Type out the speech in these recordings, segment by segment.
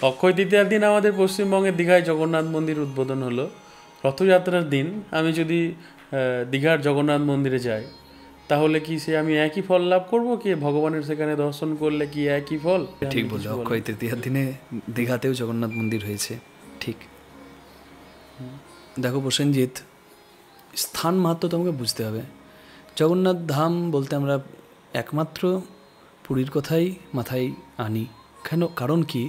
অক্ষয় তৃতীয়ার দিন আমাদের পশ্চিমবঙ্গের দীঘায় জগন্নাথ মন্দির উদ্বোধন হলো। রথযাত্রার দিন আমি যদি দীঘার জগন্নাথ মন্দিরে যাই, তাহলে কি সে আমি একই ফল লাভ করব, কি ভগবানের সেখানে দর্শন করলে কি একই ফল? ঠিক বলছো, অক্ষয় তৃতীয়ার দিনে দীঘাতেও জগন্নাথ মন্দির হয়েছে। ঠিক দেখো প্রসেনজিৎ, স্থান মাহাত্ম্য তোমাকে বুঝতে হবে। জগন্নাথ ধাম বলতে আমরা একমাত্র পুরীর কথাই মাথায় আনি। কারণ কি,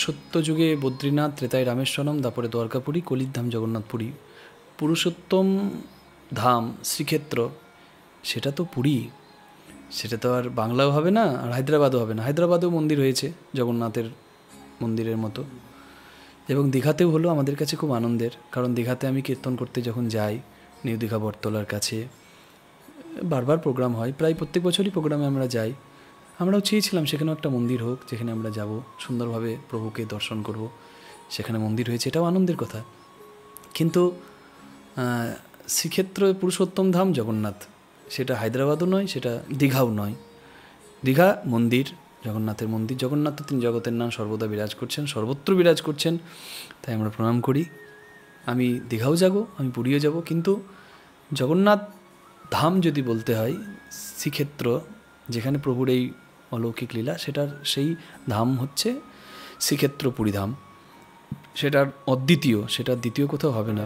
সত্যযুগে বদ্রীনাথ, ত্রেতায় রামেশ্বরম, তারপরে দ্বারকাপুরী, কলির ধাম জগন্নাথপুরী। পুরুষোত্তম ধাম শ্রীক্ষেত্র, সেটা তো পুরী, সেটা তো আর বাংলাও হবে না আর হায়দ্রাবাদও হবে না। হায়দ্রাবাদেও মন্দির হয়েছে জগন্নাথের মন্দিরের মতো, এবং দীঘাতেও হলো আমাদের কাছে খুব আনন্দের। কারণ দীঘাতে আমি কীর্তন করতে যখন যাই, নিউ দীঘা বটতলার কাছে বারবার প্রোগ্রাম হয়, প্রায় প্রত্যেক বছরই প্রোগ্রামে আমরা যাই। আমরাও চেয়েছিলাম সেখানেও একটা মন্দির হোক, যেখানে আমরা যাব, সুন্দরভাবে প্রভুকে দর্শন করব। সেখানে মন্দির হয়েছে, এটাও আনন্দের কথা। কিন্তু শ্রীক্ষেত্র পুরুষোত্তম ধাম জগন্নাথ, সেটা হায়দ্রাবাদও নয়, সেটা দীঘাও নয়। দীঘা মন্দির, জগন্নাথের মন্দির। জগন্নাথ তো তিনি জগতের নাম সর্বদা বিরাজ করছেন, সর্বত্র বিরাজ করছেন, তাই আমরা প্রণাম করি। আমি দীঘাও যাব, আমি পুরীও যাব, কিন্তু জগন্নাথ ধাম যদি বলতে হয়, শ্রীক্ষেত্র যেখানে প্রভুর এই অলৌকিক লীলা, সেটার সেই ধাম হচ্ছে শ্রীক্ষেত্র পুরীধাম। সেটার অদ্বিতীয়, সেটার দ্বিতীয় কোথাও হবে না।